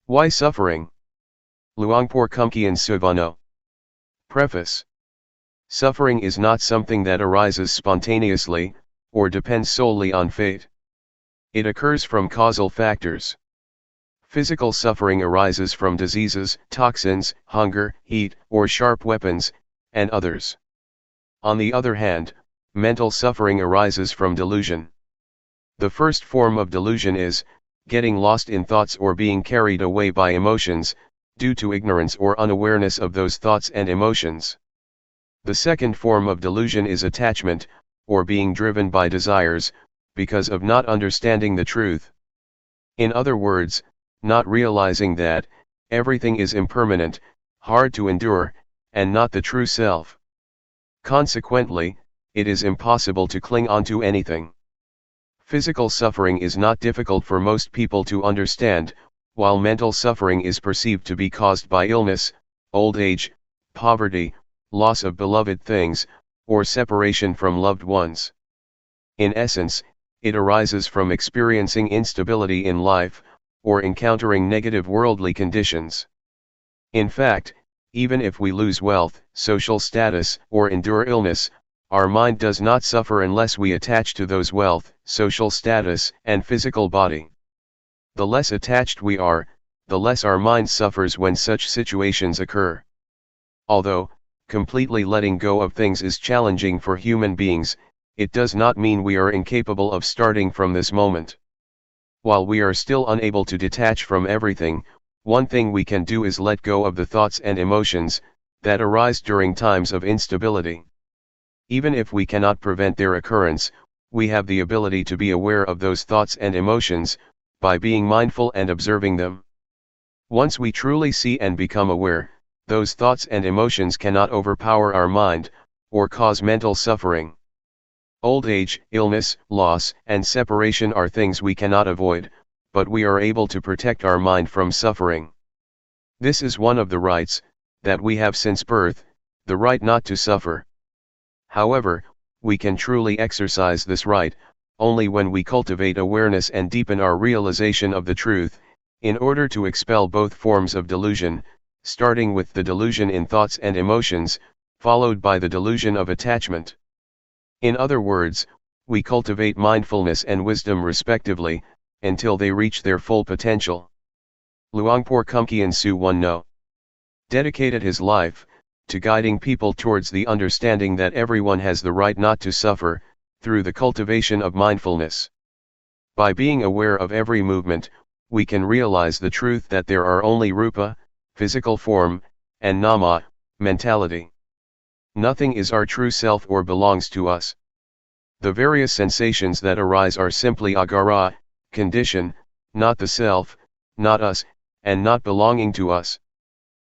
Why suffering? Luangpor Teean Suvano. Preface. Suffering is not something that arises spontaneously, or depends solely on fate. It occurs from causal factors. Physical suffering arises from diseases, toxins, hunger, heat, or sharp weapons, and others. On the other hand, mental suffering arises from delusion. The first form of delusion is getting lost in thoughts or being carried away by emotions, due to ignorance or unawareness of those thoughts and emotions. The second form of delusion is attachment, or being driven by desires, because of not understanding the truth. In other words, not realizing that everything is impermanent, hard to endure, and not the true self. Consequently, it is impossible to cling onto anything. Physical suffering is not difficult for most people to understand, while mental suffering is perceived to be caused by illness, old age, poverty, loss of beloved things, or separation from loved ones. In essence, it arises from experiencing instability in life, or encountering negative worldly conditions. In fact, even if we lose wealth, social status, or endure illness, our mind does not suffer unless we attach to those wealth, social status, and physical body. The less attached we are, the less our mind suffers when such situations occur. Although, completely letting go of things is challenging for human beings, it does not mean we are incapable of starting from this moment. While we are still unable to detach from everything, one thing we can do is let go of the thoughts and emotions that arise during times of instability. Even if we cannot prevent their occurrence, we have the ability to be aware of those thoughts and emotions, by being mindful and observing them. Once we truly see and become aware, those thoughts and emotions cannot overpower our mind, or cause mental suffering. Old age, illness, loss, and separation are things we cannot avoid, but we are able to protect our mind from suffering. This is one of the rights that we have since birth, the right not to suffer. However, we can truly exercise this right only when we cultivate awareness and deepen our realization of the truth, in order to expel both forms of delusion, starting with the delusion in thoughts and emotions, followed by the delusion of attachment. In other words, we cultivate mindfulness and wisdom respectively, until they reach their full potential. Luangpor Teean Suvano dedicated his life to guiding people towards the understanding that everyone has the right not to suffer, through the cultivation of mindfulness. By being aware of every movement, we can realize the truth that there are only rupa, physical form, and nama, mentality. Nothing is our true self or belongs to us. The various sensations that arise are simply agara, condition, not the self, not us, and not belonging to us.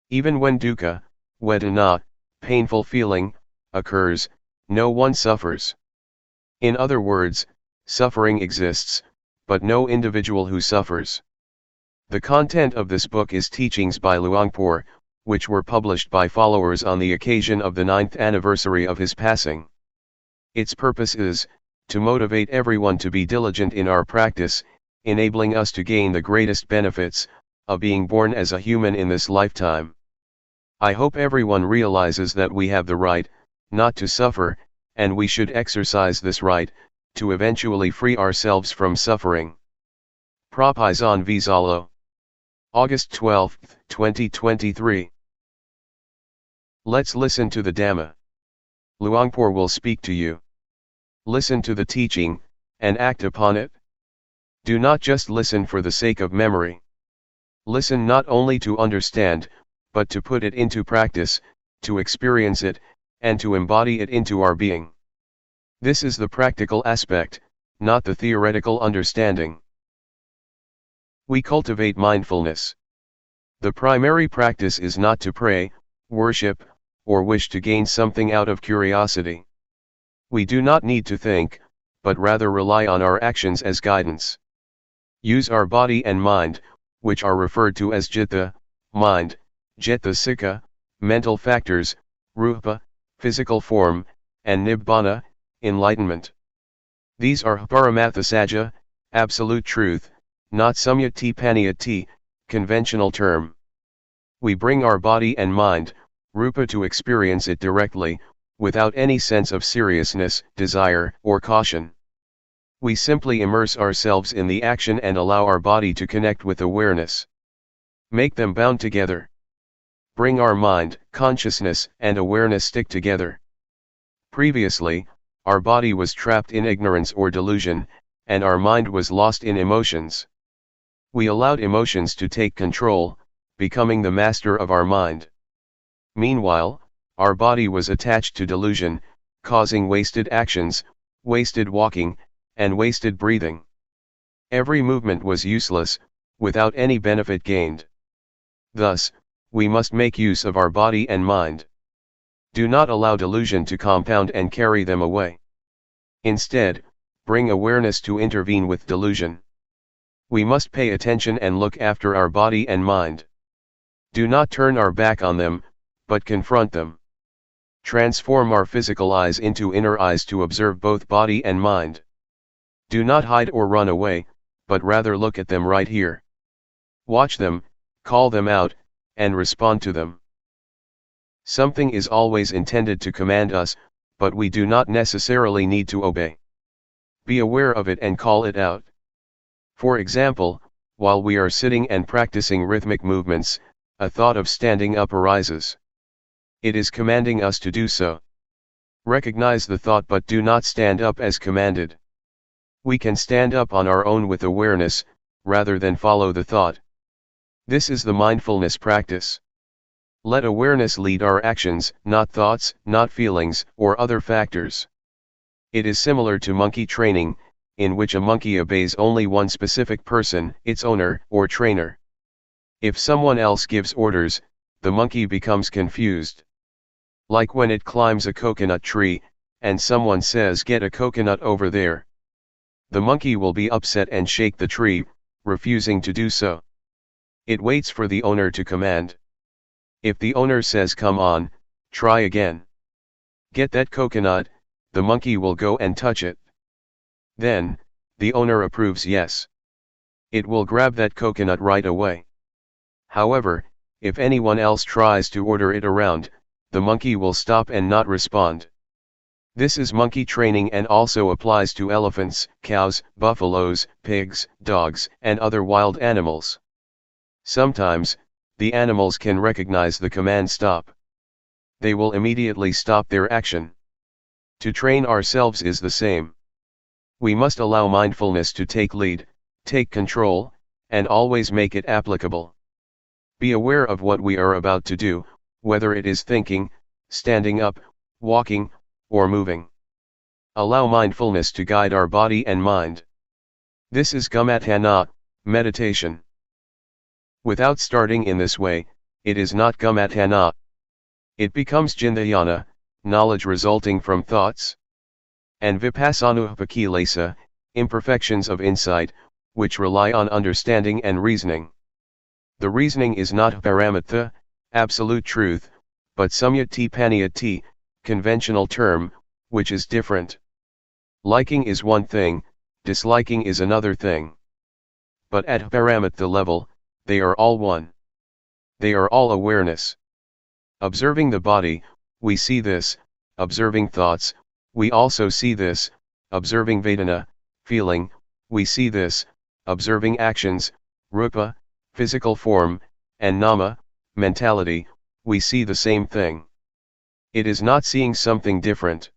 Even when dukkha, vedana, painful feeling, occurs, no one suffers. In other words, suffering exists, but no individual who suffers. The content of this book is teachings by Luangpor, which were published by followers on the occasion of the 9th anniversary of his passing. Its purpose is to motivate everyone to be diligent in our practice, enabling us to gain the greatest benefits of being born as a human in this lifetime. I hope everyone realizes that we have the right not to suffer, and we should exercise this right to eventually free ourselves from suffering. Propizon Vizalo. August 12, 2023. Let's listen to the Dhamma. Luangpor will speak to you. Listen to the teaching, and act upon it. Do not just listen for the sake of memory. Listen not only to understand, but to put it into practice, to experience it, and to embody it into our being. This is the practical aspect, not the theoretical understanding. We cultivate mindfulness. The primary practice is not to pray, worship, or wish to gain something out of curiosity. We do not need to think, but rather rely on our actions as guidance. Use our body and mind, which are referred to as citta, mind, cetasika, mental factors, rupa, physical form, and nibbana, enlightenment. These are paramathasaja, absolute truth, not samyati paniyati, conventional term. We bring our body and mind, rupa, to experience it directly, without any sense of seriousness, desire, or caution. We simply immerse ourselves in the action and allow our body to connect with awareness. Make them bound together. Bring our mind, consciousness, and awareness stick together. Previously, our body was trapped in ignorance or delusion, and our mind was lost in emotions. We allowed emotions to take control, becoming the master of our mind. Meanwhile, our body was attached to delusion, causing wasted actions, wasted walking, and wasted breathing. Every movement was useless, without any benefit gained. Thus, we must make use of our body and mind. Do not allow delusion to compound and carry them away. Instead, bring awareness to intervene with delusion. We must pay attention and look after our body and mind. Do not turn our back on them, but confront them. Transform our physical eyes into inner eyes to observe both body and mind. Do not hide or run away, but rather look at them right here. Watch them, call them out, and respond to them. Something is always intended to command us, but we do not necessarily need to obey. Be aware of it and call it out. For example, while we are sitting and practicing rhythmic movements, a thought of standing up arises. It is commanding us to do so. Recognize the thought but do not stand up as commanded. We can stand up on our own with awareness, rather than follow the thought. This is the mindfulness practice. Let awareness lead our actions, not thoughts, not feelings, or other factors. It is similar to monkey training, in which a monkey obeys only one specific person, its owner, or trainer. If someone else gives orders, the monkey becomes confused. Like when it climbs a coconut tree, and someone says, "Get a coconut over there." The monkey will be upset and shake the tree, refusing to do so. It waits for the owner to command. If the owner says, "Come on, try again. Get that coconut," the monkey will go and touch it. Then, the owner approves yes. It will grab that coconut right away. However, if anyone else tries to order it around, the monkey will stop and not respond. This is monkey training and also applies to elephants, cows, buffaloes, pigs, dogs, and other wild animals. Sometimes, the animals can recognize the command stop. They will immediately stop their action. To train ourselves is the same. We must allow mindfulness to take lead, take control, and always make it applicable. Be aware of what we are about to do, whether it is thinking, standing up, walking, or moving. Allow mindfulness to guide our body and mind. This is gamatana, meditation. Without starting in this way, it is not gamatana. It becomes jnana, knowledge resulting from thoughts. And vipassana upakilesa, imperfections of insight, which rely on understanding and reasoning. The reasoning is not paramatha, absolute truth, but samyati paniyati, conventional term, which is different. Liking is one thing, disliking is another thing. But at paramatha level, they are all one. They are all awareness. Observing the body, we see this; observing thoughts, we also see this; observing vedana, feeling, we see this; observing actions, rupa, physical form, and nama, mentality, we see the same thing. It is not seeing something different.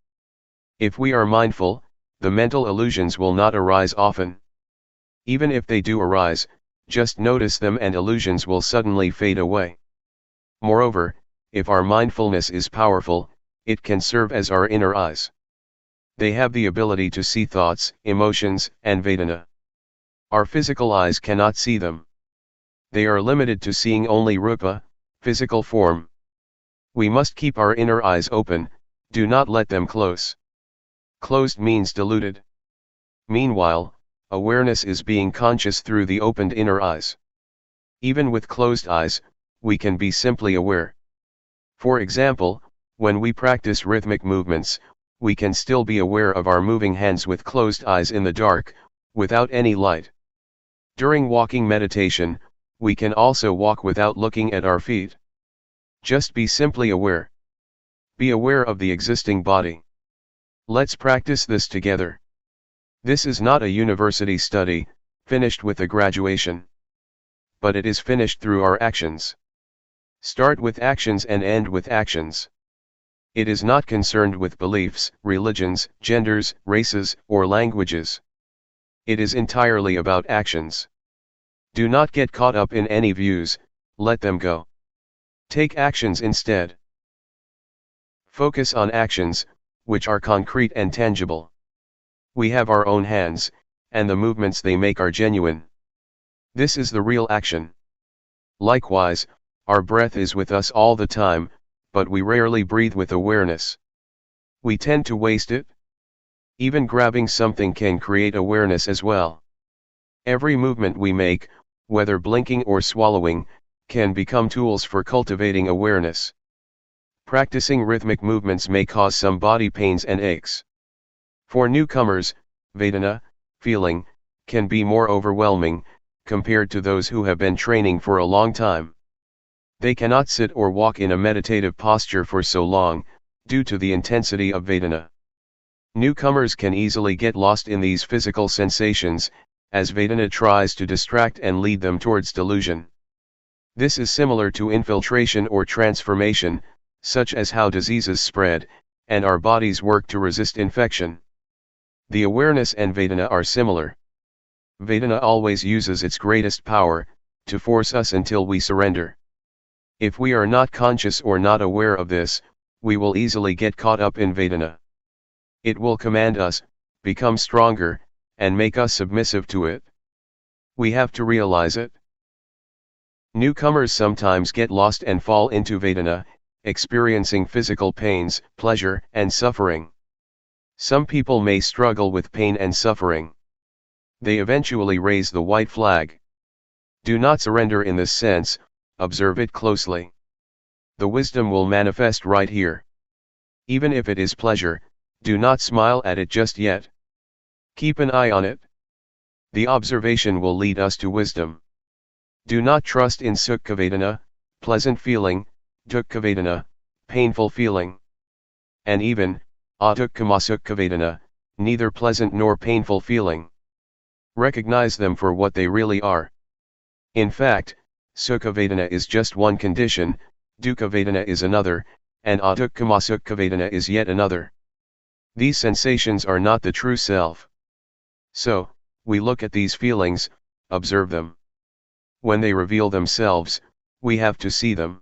If we are mindful, the mental illusions will not arise often. Even if they do arise, just notice them and illusions will suddenly fade away. Moreover, if our mindfulness is powerful, it can serve as our inner eyes. They have the ability to see thoughts, emotions, and vedana. Our physical eyes cannot see them. They are limited to seeing only rupa, physical form. We must keep our inner eyes open, do not let them close. Closed means diluted. Meanwhile, awareness is being conscious through the opened inner eyes. Even with closed eyes, we can be simply aware. For example, when we practice rhythmic movements, we can still be aware of our moving hands with closed eyes in the dark, without any light. During walking meditation, we can also walk without looking at our feet. Just be simply aware. Be aware of the existing body. Let's practice this together. This is not a university study, finished with a graduation. But it is finished through our actions. Start with actions and end with actions. It is not concerned with beliefs, religions, genders, races, or languages. It is entirely about actions. Do not get caught up in any views, let them go. Take actions instead. Focus on actions, which are concrete and tangible. We have our own hands, and the movements they make are genuine. This is the real action. Likewise, our breath is with us all the time, but we rarely breathe with awareness. We tend to waste it. Even grabbing something can create awareness as well. Every movement we make, whether blinking or swallowing, can become tools for cultivating awareness. Practicing rhythmic movements may cause some body pains and aches. For newcomers, Vedana, feeling, can be more overwhelming, compared to those who have been training for a long time. They cannot sit or walk in a meditative posture for so long, due to the intensity of Vedana. Newcomers can easily get lost in these physical sensations, as Vedana tries to distract and lead them towards delusion. This is similar to infiltration or transformation, such as how diseases spread, and our bodies work to resist infection. The awareness and Vedana are similar. Vedana always uses its greatest power, to force us until we surrender. If we are not conscious or not aware of this, we will easily get caught up in Vedana. It will command us, become stronger, and make us submissive to it. We have to realize it. Newcomers sometimes get lost and fall into Vedana, experiencing physical pains, pleasure, and suffering. Some people may struggle with pain and suffering. They eventually raise the white flag. Do not surrender in this sense, observe it closely. The wisdom will manifest right here. Even if it is pleasure, do not smile at it just yet. Keep an eye on it. The observation will lead us to wisdom. Do not trust in Sukha Vedana, pleasant feeling, Dukkha Vedana, painful feeling. And even, Adukkhamasukha Vedana, neither pleasant nor painful feeling. Recognize them for what they really are. In fact, Sukha Vedana is just one condition, Dukkha Vedana is another, and Adukkhamasukha Vedana is yet another. These sensations are not the true self. So, we look at these feelings, observe them. When they reveal themselves, we have to see them.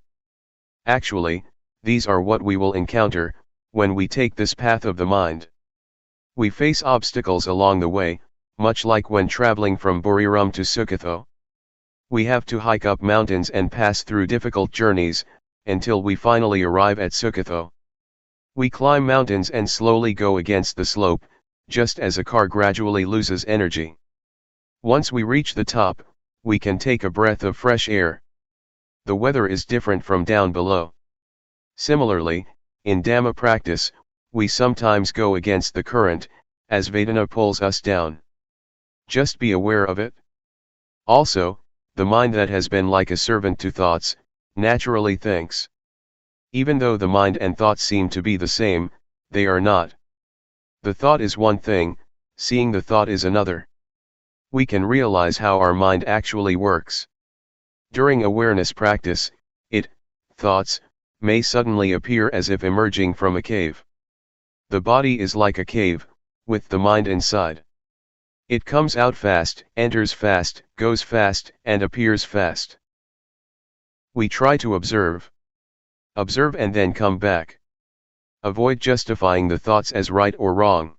Actually, these are what we will encounter, when we take this path of the mind. We face obstacles along the way, much like when traveling from Buriram to Sukatho. We have to hike up mountains and pass through difficult journeys, until we finally arrive at Sukatho. We climb mountains and slowly go against the slope, just as a car gradually loses energy. Once we reach the top, we can take a breath of fresh air. The weather is different from down below. Similarly, in Dhamma practice, we sometimes go against the current, as Vedana pulls us down. Just be aware of it. Also, the mind that has been like a servant to thoughts, naturally thinks. Even though the mind and thought seem to be the same, they are not. The thought is one thing, seeing the thought is another. We can realize how our mind actually works. During awareness practice, thoughts, may suddenly appear as if emerging from a cave. The body is like a cave, with the mind inside. It comes out fast, enters fast, goes fast, and appears fast. We try to observe. Observe and then come back. Avoid justifying the thoughts as right or wrong.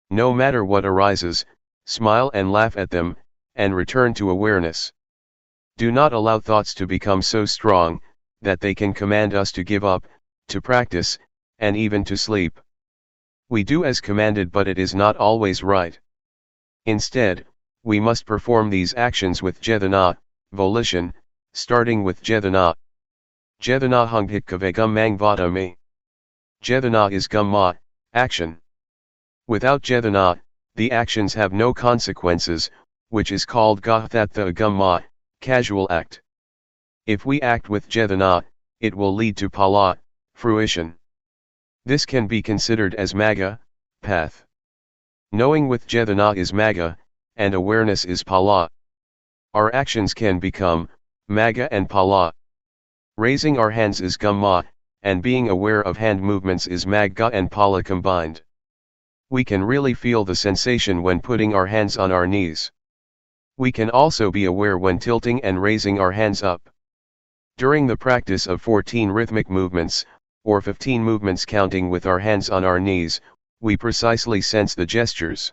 No matter what arises, smile and laugh at them, and return to awareness. Do not allow thoughts to become so strong, that they can command us to give up, to practice, and even to sleep. We do as commanded, but it is not always right. Instead, we must perform these actions with cetana, volition, starting with cetana. Cetana hunghit kave gum mang vata me. Cetana is gumma, action. Without cetana, the actions have no consequences, which is called gahthatha gumma, casual act. If we act with cetana, it will lead to phala, fruition. This can be considered as magga, path. Knowing with cetana is magga, and awareness is phala. Our actions can become magga and phala. Raising our hands is gumma, and being aware of hand movements is magga and phala combined. We can really feel the sensation when putting our hands on our knees. We can also be aware when tilting and raising our hands up. During the practice of 14 rhythmic movements, or 15 movements counting with our hands on our knees, we precisely sense the gestures.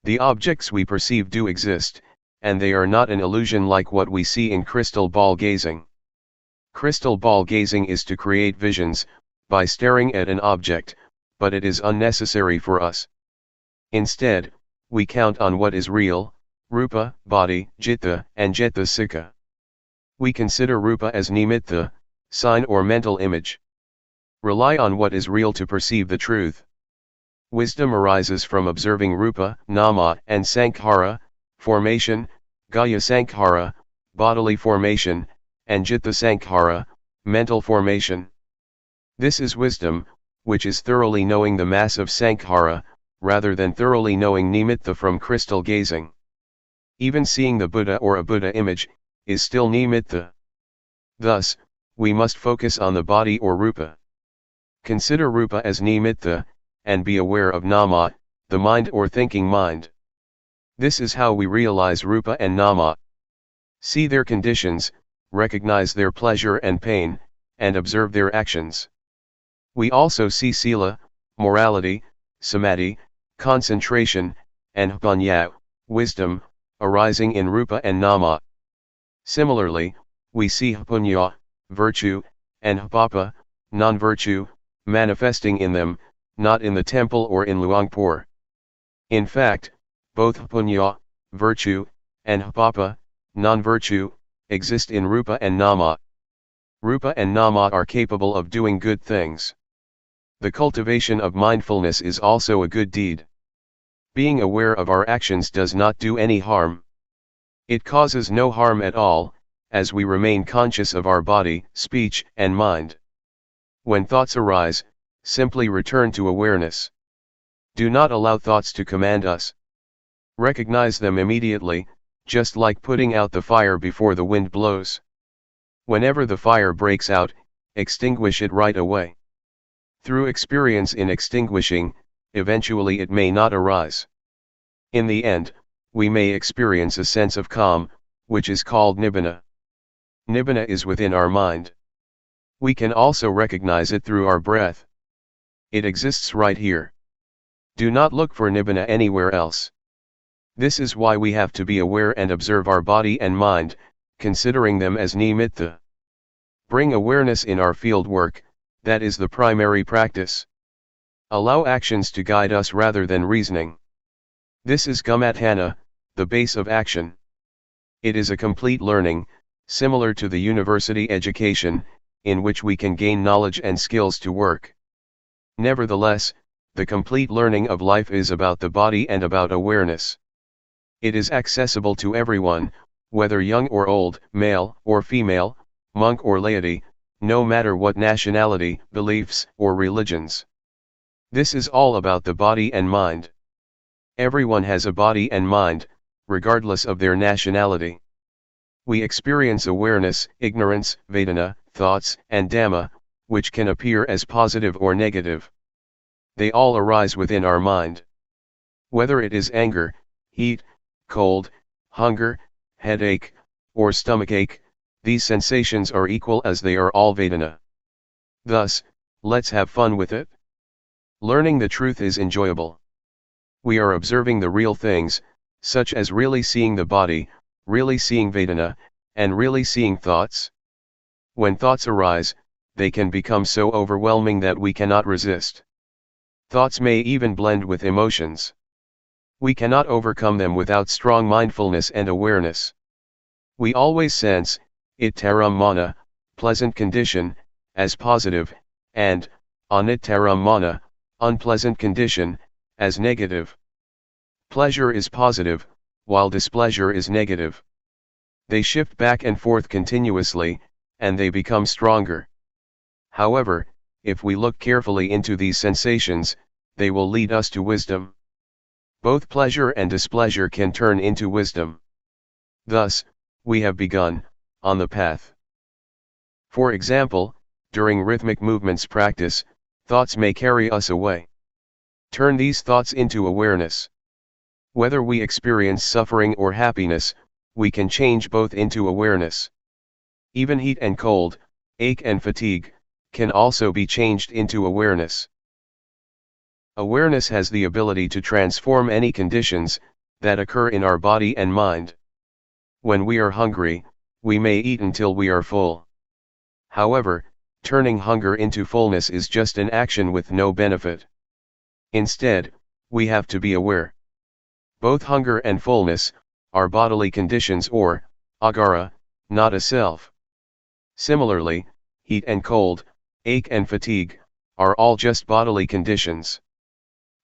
The objects we perceive do exist, and they are not an illusion like what we see in crystal ball gazing. Crystal ball gazing is to create visions, by staring at an object, but it is unnecessary for us. Instead, we count on what is real, rupa, body, citta, and cetasika. We consider rupa as nimitta, sign or mental image. Rely on what is real to perceive the truth. Wisdom arises from observing rupa, nama, and sankhara, formation, gaya sankhara, bodily formation, and citta sankhara, mental formation. This is wisdom, which is thoroughly knowing the mass of sankhara, rather than thoroughly knowing nimitta from crystal gazing. Even seeing the Buddha or a Buddha image, is still nimitta. Thus, we must focus on the body or rupa. Consider rupa as nimitta, and be aware of nama, the mind or thinking mind. This is how we realize rupa and nama. See their conditions, recognize their pleasure and pain, and observe their actions. We also see sila, morality, samadhi, concentration, and panya, wisdom, arising in rupa and nama. Similarly, we see punya, virtue, and papa, non-virtue, manifesting in them, not in the temple or in Luangpor. In fact, both punya, virtue, and papa, non-virtue, exist in rupa and nama. Rupa and nama are capable of doing good things. The cultivation of mindfulness is also a good deed. Being aware of our actions does not do any harm. It causes no harm at all, as we remain conscious of our body, speech, and mind. When thoughts arise, simply return to awareness. Do not allow thoughts to command us. Recognize them immediately, just like putting out the fire before the wind blows. Whenever the fire breaks out, extinguish it right away. Through experience in extinguishing, eventually it may not arise. In the end, we may experience a sense of calm, which is called nibbana. Nibbana is within our mind. We can also recognize it through our breath. It exists right here. Do not look for nibbana anywhere else. This is why we have to be aware and observe our body and mind, considering them as nimitta. Bring awareness in our field work, that is the primary practice. Allow actions to guide us rather than reasoning. This is gumatthana, the base of action. It is a complete learning, similar to the university education, in which we can gain knowledge and skills to work. Nevertheless, the complete learning of life is about the body and about awareness. It is accessible to everyone, whether young or old, male or female, monk or laity, no matter what nationality, beliefs, or religions. This is all about the body and mind. Everyone has a body and mind, regardless of their nationality. We experience awareness, ignorance, vedana, thoughts, and dhamma, which can appear as positive or negative. They all arise within our mind. Whether it is anger, heat, cold, hunger, headache, or stomachache, these sensations are equal as they are all vedana. Thus, let's have fun with it. Learning the truth is enjoyable. We are observing the real things, such as really seeing the body, really seeing vedana, and really seeing thoughts? When thoughts arise, they can become so overwhelming that we cannot resist. Thoughts may even blend with emotions. We cannot overcome them without strong mindfulness and awareness. We always sense, ittaram mana, pleasant condition, as positive, and, anittaram mana, unpleasant condition, as negative. Pleasure is positive, while displeasure is negative. They shift back and forth continuously, and they become stronger. However, if we look carefully into these sensations, they will lead us to wisdom. Both pleasure and displeasure can turn into wisdom. Thus, we have begun, on the path. For example, during rhythmic movements practice, thoughts may carry us away. Turn these thoughts into awareness. Whether we experience suffering or happiness, we can change both into awareness. Even heat and cold, ache and fatigue, can also be changed into awareness. Awareness has the ability to transform any conditions that occur in our body and mind. When we are hungry, we may eat until we are full. However, turning hunger into fullness is just an action with no benefit. Instead, we have to be aware. Both hunger and fullness are bodily conditions or agara, not a self. Similarly, heat and cold, ache and fatigue, are all just bodily conditions.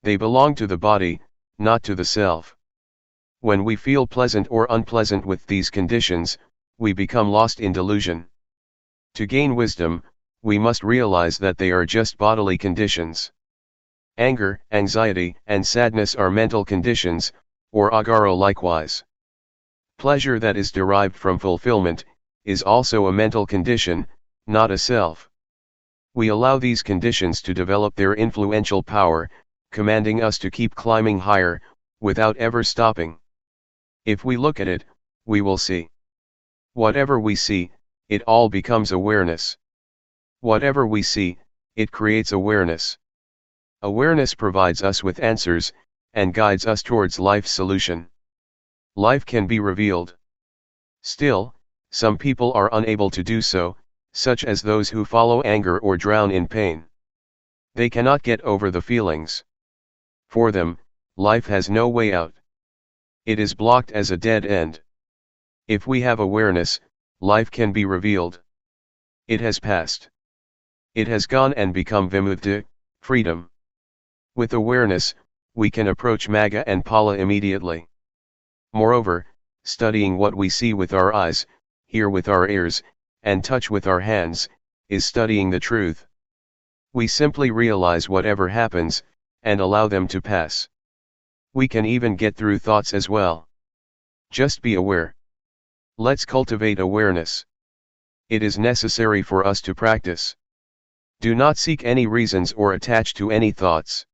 They belong to the body, not to the self. When we feel pleasant or unpleasant with these conditions, we become lost in delusion. To gain wisdom, we must realize that they are just bodily conditions. Anger, anxiety, and sadness are mental conditions, or agaro likewise. Pleasure that is derived from fulfillment is also a mental condition, not a self. We allow these conditions to develop their influential power, commanding us to keep climbing higher, without ever stopping. If we look at it, we will see. Whatever we see, it all becomes awareness. Whatever we see, it creates awareness. Awareness provides us with answers, and guides us towards life's solution. Life can be revealed. Still, some people are unable to do so, such as those who follow anger or drown in pain. They cannot get over the feelings. For them, life has no way out. It is blocked as a dead end. If we have awareness, life can be revealed. It has passed. It has gone and become vimukti, freedom. With awareness, we can approach Magga and Phala immediately. Moreover, studying what we see with our eyes, hear with our ears, and touch with our hands, is studying the truth. We simply realize whatever happens, and allow them to pass. We can even get through thoughts as well. Just be aware. Let's cultivate awareness. It is necessary for us to practice. Do not seek any reasons or attach to any thoughts.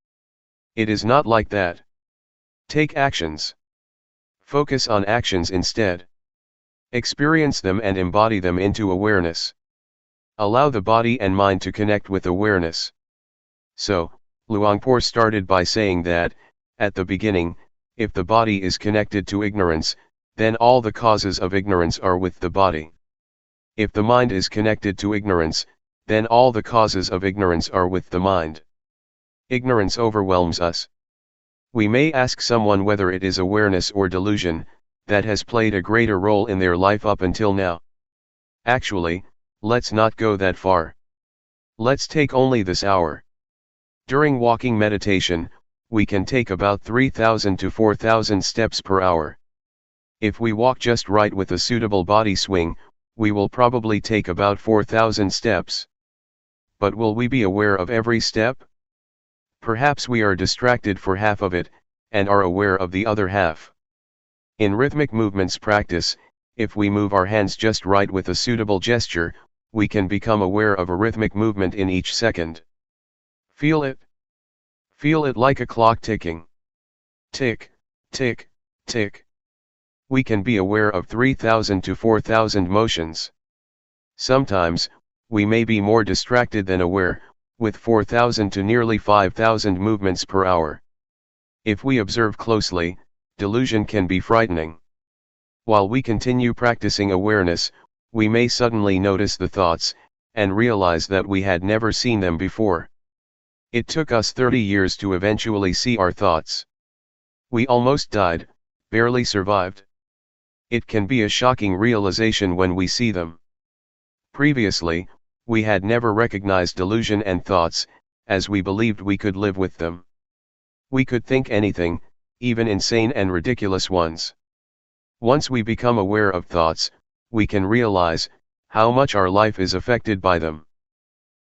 It is not like that. Take actions. Focus on actions instead. Experience them and embody them into awareness. Allow the body and mind to connect with awareness. So, Luangpor started by saying that, at the beginning, if the body is connected to ignorance, then all the causes of ignorance are with the body. If the mind is connected to ignorance, then all the causes of ignorance are with the mind. Ignorance overwhelms us. We may ask someone whether it is awareness or delusion that has played a greater role in their life up until now. Actually, let's not go that far. Let's take only this hour. During walking meditation, we can take about 3,000 to 4,000 steps per hour. If we walk just right with a suitable body swing, we will probably take about 4,000 steps. But will we be aware of every step? Perhaps we are distracted for half of it, and are aware of the other half. In rhythmic movements practice, if we move our hands just right with a suitable gesture, we can become aware of a rhythmic movement in each second. Feel it. Feel it like a clock ticking. Tick, tick, tick. We can be aware of 3,000 to 4,000 motions. Sometimes, we may be more distracted than aware, with 4,000 to nearly 5,000 movements per hour. If we observe closely, delusion can be frightening. While we continue practicing awareness, we may suddenly notice the thoughts, and realize that we had never seen them before. It took us 30 years to eventually see our thoughts. We almost died, barely survived. It can be a shocking realization when we see them. Previously, we had never recognized delusion and thoughts, as we believed we could live with them. We could think anything, even insane and ridiculous ones. Once we become aware of thoughts, we can realize how much our life is affected by them.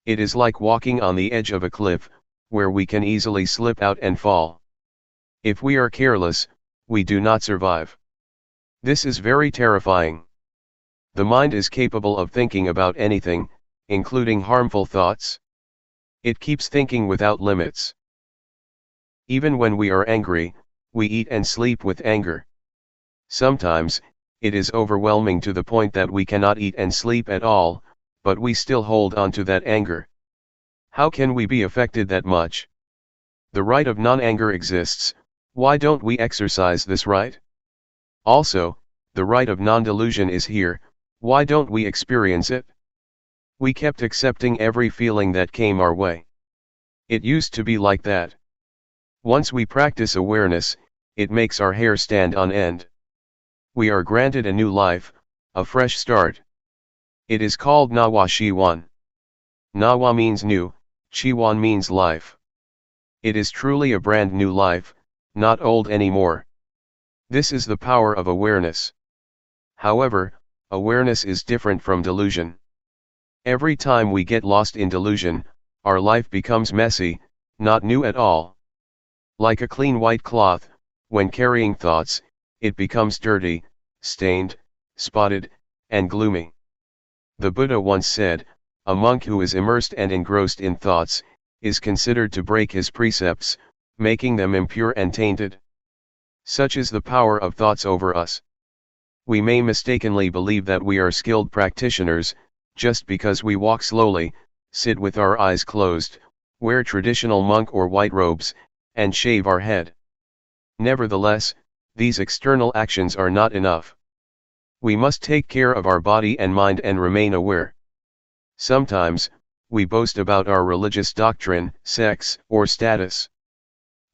It is like walking on the edge of a cliff, where we can easily slip out and fall. If we are careless, we do not survive. This is very terrifying. The mind is capable of thinking about anything, including harmful thoughts. It keeps thinking without limits. Even when we are angry, we eat and sleep with anger. Sometimes, it is overwhelming to the point that we cannot eat and sleep at all, but we still hold on to that anger. How can we be affected that much? The right of non-anger exists. Why don't we exercise this right? Also, the right of non-delusion is here. Why don't we experience it? We kept accepting every feeling that came our way. It used to be like that. Once we practice awareness, it makes our hair stand on end. We are granted a new life, a fresh start. It is called Nawa Shiwan. Nawa means new, Shiwan means life. It is truly a brand new life, not old anymore. This is the power of awareness. However, awareness is different from delusion. Every time we get lost in delusion, our life becomes messy, not new at all. Like a clean white cloth, when carrying thoughts, it becomes dirty, stained, spotted, and gloomy. The Buddha once said, a monk who is immersed and engrossed in thoughts, is considered to break his precepts, making them impure and tainted. Such is the power of thoughts over us. We may mistakenly believe that we are skilled practitioners, just because we walk slowly, sit with our eyes closed, wear traditional monk or white robes, and shave our head. Nevertheless, these external actions are not enough. We must take care of our body and mind and remain aware. Sometimes, we boast about our religious doctrine, sex, or status.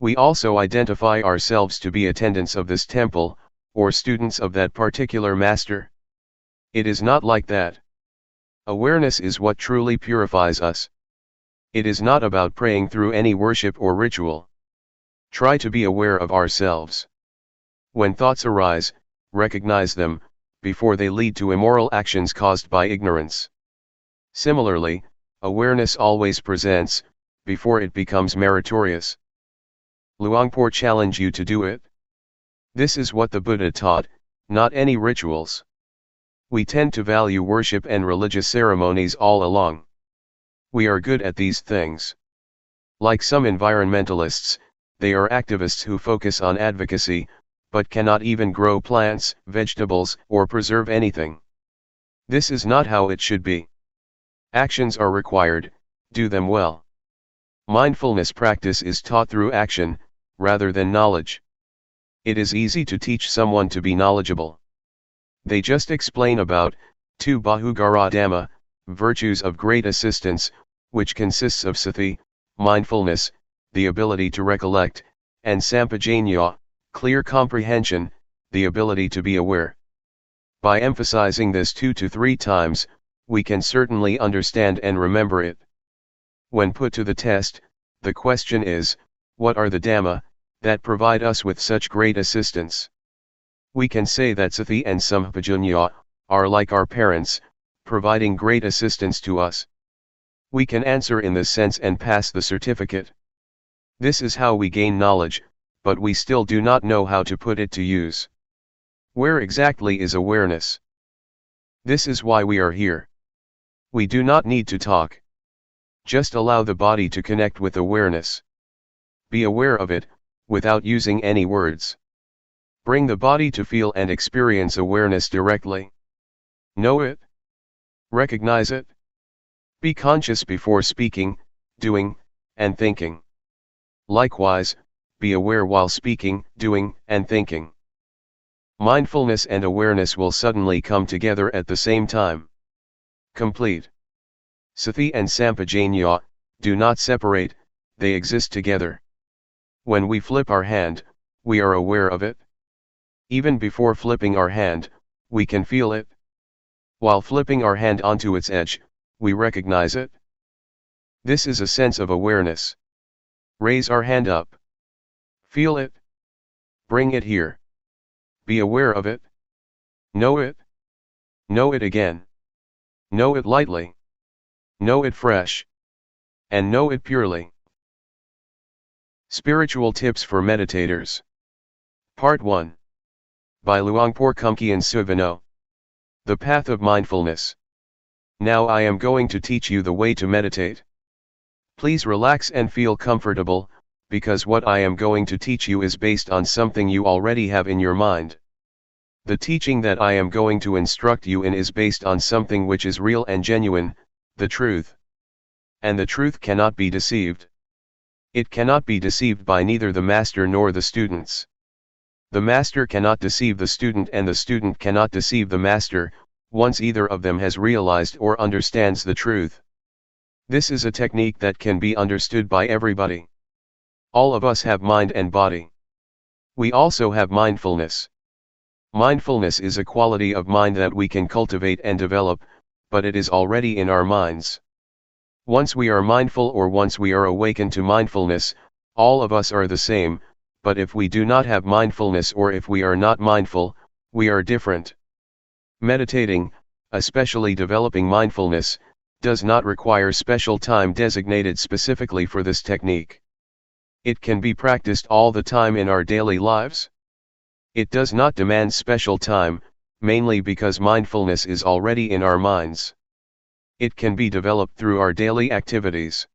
We also identify ourselves to be attendants of this temple, or students of that particular master. It is not like that. Awareness is what truly purifies us. It is not about praying through any worship or ritual. Try to be aware of ourselves. When thoughts arise, recognize them, before they lead to immoral actions caused by ignorance. Similarly, awareness always presents, before it becomes meritorious. Luangpor challenge you to do it. This is what the Buddha taught, not any rituals. We tend to value worship and religious ceremonies all along. We are good at these things. Like some environmentalists, they are activists who focus on advocacy, but cannot even grow plants, vegetables, or preserve anything. This is not how it should be. Actions are required, do them well. Mindfulness practice is taught through action, rather than knowledge. It is easy to teach someone to be knowledgeable. They just explain about, 2 Bahugara Dhamma, virtues of great assistance, which consists of sati, mindfulness, the ability to recollect, and sampajanya, clear comprehension, the ability to be aware. By emphasizing this 2 to 3 times, we can certainly understand and remember it. When put to the test, the question is, what are the Dhamma that provide us with such great assistance? We can say that sati and sampajanya are like our parents, providing great assistance to us. We can answer in this sense and pass the certificate. This is how we gain knowledge, but we still do not know how to put it to use. Where exactly is awareness? This is why we are here. We do not need to talk. Just allow the body to connect with awareness. Be aware of it, without using any words. Bring the body to feel and experience awareness directly. Know it. Recognize it. Be conscious before speaking, doing, and thinking. Likewise, be aware while speaking, doing, and thinking. Mindfulness and awareness will suddenly come together at the same time. Complete. Sati and Sampajanya do not separate, they exist together. When we flip our hand, we are aware of it. Even before flipping our hand, we can feel it. While flipping our hand onto its edge, we recognize it. This is a sense of awareness. Raise our hand up. Feel it. Bring it here. Be aware of it. Know it. Know it again. Know it lightly. Know it fresh. And know it purely. Spiritual Tips for Meditators. Part 1. By Luangpor Teean. The Path of Mindfulness. Now I am going to teach you the way to meditate. Please relax and feel comfortable, because what I am going to teach you is based on something you already have in your mind. The teaching that I am going to instruct you in is based on something which is real and genuine, the truth. And the truth cannot be deceived. It cannot be deceived by neither the master nor the students. The master cannot deceive the student and the student cannot deceive the master, once either of them has realized or understands the truth. This is a technique that can be understood by everybody. All of us have mind and body. We also have mindfulness. Mindfulness is a quality of mind that we can cultivate and develop, but it is already in our minds. Once we are mindful or once we are awakened to mindfulness, all of us are the same, but if we do not have mindfulness or if we are not mindful, we are different. Meditating, especially developing mindfulness, does not require special time designated specifically for this technique. It can be practiced all the time in our daily lives. It does not demand special time, mainly because mindfulness is already in our minds. It can be developed through our daily activities.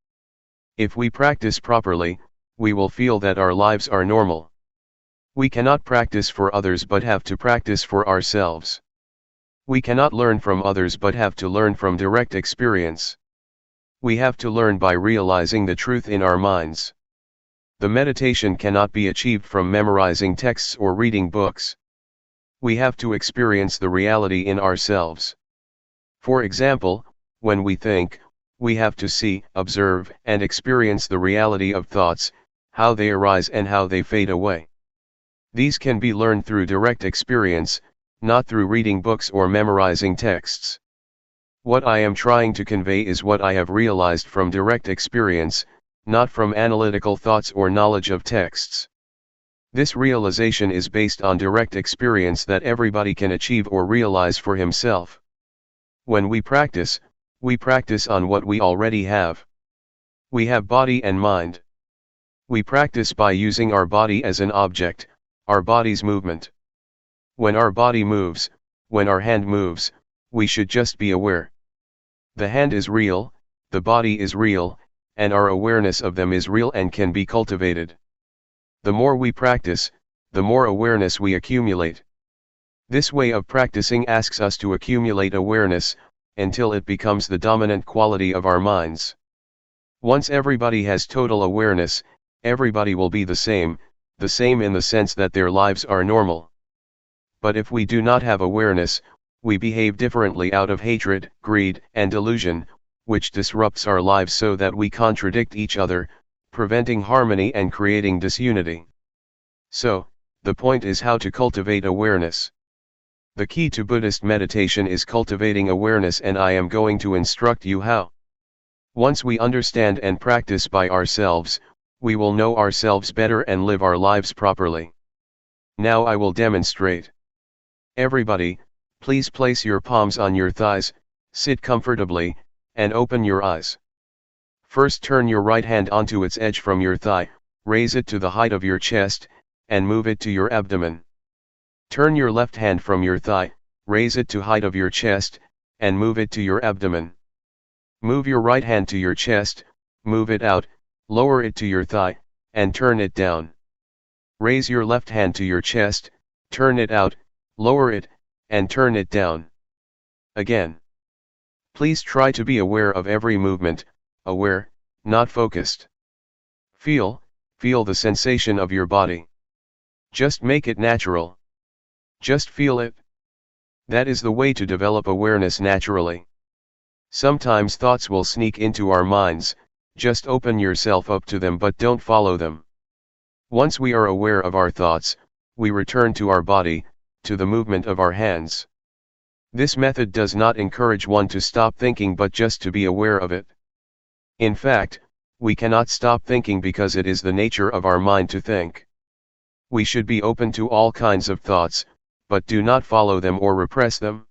If we practice properly, we will feel that our lives are normal. We cannot practice for others but have to practice for ourselves. We cannot learn from others but have to learn from direct experience. We have to learn by realizing the truth in our minds. The meditation cannot be achieved from memorizing texts or reading books. We have to experience the reality in ourselves. For example, when we think, we have to see, observe, and experience the reality of thoughts, how they arise and how they fade away. These can be learned through direct experience, not through reading books or memorizing texts. What I am trying to convey is what I have realized from direct experience, not from analytical thoughts or knowledge of texts. This realization is based on direct experience that everybody can achieve or realize for himself. When we practice on what we already have. We have body and mind. We practice by using our body as an object, our body's movement. When our body moves, when our hand moves, we should just be aware. The hand is real, the body is real, and our awareness of them is real and can be cultivated. The more we practice, the more awareness we accumulate. This way of practicing asks us to accumulate awareness, until it becomes the dominant quality of our minds. Once everybody has total awareness, everybody will be the same in the sense that their lives are normal. But if we do not have awareness, we behave differently out of hatred, greed, and delusion, which disrupts our lives so that we contradict each other, preventing harmony and creating disunity. So, the point is how to cultivate awareness. The key to Buddhist meditation is cultivating awareness, and I am going to instruct you how. Once we understand and practice by ourselves, we will know ourselves better and live our lives properly. Now I will demonstrate. Everybody, please place your palms on your thighs, sit comfortably, and open your eyes. First turn your right hand onto its edge from your thigh, raise it to the height of your chest, and move it to your abdomen. Turn your left hand from your thigh, raise it to height of your chest, and move it to your abdomen. Move your right hand to your chest, move it out, lower it to your thigh, and turn it down. Raise your left hand to your chest, turn it out, lower it, and turn it down. Again. Please try to be aware of every movement, aware, not focused. Feel the sensation of your body. Just make it natural. Just feel it. That is the way to develop awareness naturally. Sometimes thoughts will sneak into our minds, just open yourself up to them but don't follow them. Once we are aware of our thoughts, we return to our body, to the movement of our hands. This method does not encourage one to stop thinking but just to be aware of it. In fact, we cannot stop thinking because it is the nature of our mind to think. We should be open to all kinds of thoughts, but do not follow them or repress them.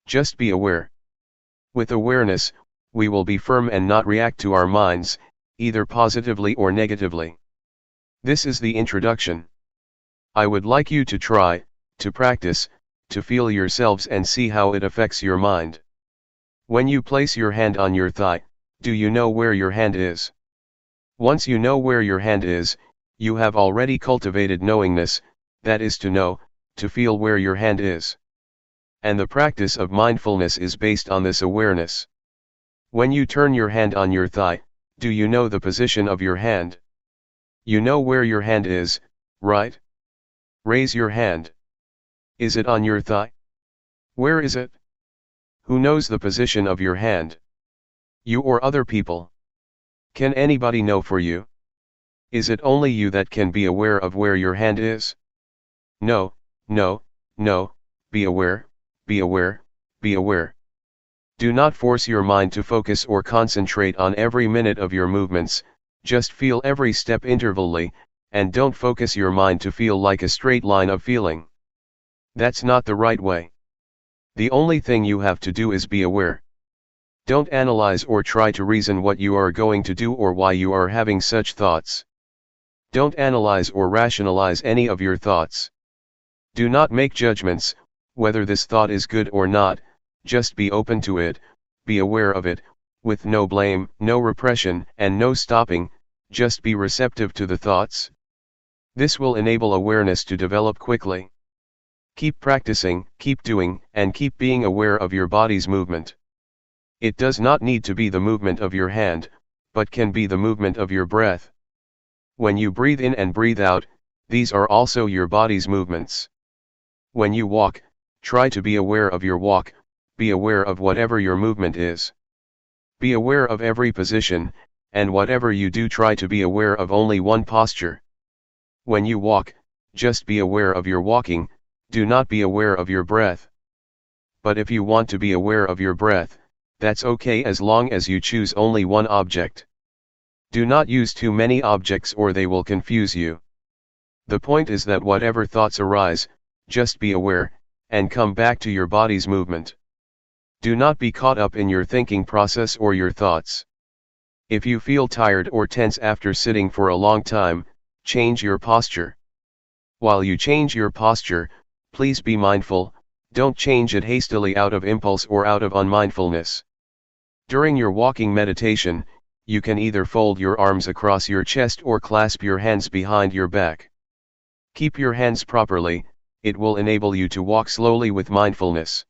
Just be aware. With awareness, we will be firm and not react to our minds, either positively or negatively. This is the introduction. I would like you to try, to practice, to feel yourselves and see how it affects your mind. When you place your hand on your thigh, do you know where your hand is? Once you know where your hand is, you have already cultivated knowingness, that is to know, to feel where your hand is. And the practice of mindfulness is based on this awareness. When you turn your hand on your thigh, do you know the position of your hand? You know where your hand is, right? Raise your hand. Is it on your thigh? Where is it? Who knows the position of your hand? You or other people? Can anybody know for you? Is it only you that can be aware of where your hand is? No, no, no, be aware, be aware, be aware. Do not force your mind to focus or concentrate on every minute of your movements, just feel every step intervally, and don't focus your mind to feel like a straight line of feeling. That's not the right way. The only thing you have to do is be aware. Don't analyze or try to reason what you are going to do or why you are having such thoughts. Don't analyze or rationalize any of your thoughts. Do not make judgments, whether this thought is good or not, just be open to it, be aware of it, with no blame, no repression, and no stopping, just be receptive to the thoughts. This will enable awareness to develop quickly. Keep practicing, keep doing, and keep being aware of your body's movement. It does not need to be the movement of your hand, but can be the movement of your breath. When you breathe in and breathe out, these are also your body's movements. When you walk, try to be aware of your walk, be aware of whatever your movement is. Be aware of every position, and whatever you do try to be aware of only one posture. When you walk, just be aware of your walking, do not be aware of your breath. But if you want to be aware of your breath, that's okay as long as you choose only one object. Do not use too many objects or they will confuse you. The point is that whatever thoughts arise, just be aware, and come back to your body's movement. Do not be caught up in your thinking process or your thoughts. If you feel tired or tense after sitting for a long time, change your posture. While you change your posture, please be mindful, don't change it hastily out of impulse or out of unmindfulness. During your walking meditation, you can either fold your arms across your chest or clasp your hands behind your back. Keep your hands properly, it will enable you to walk slowly with mindfulness.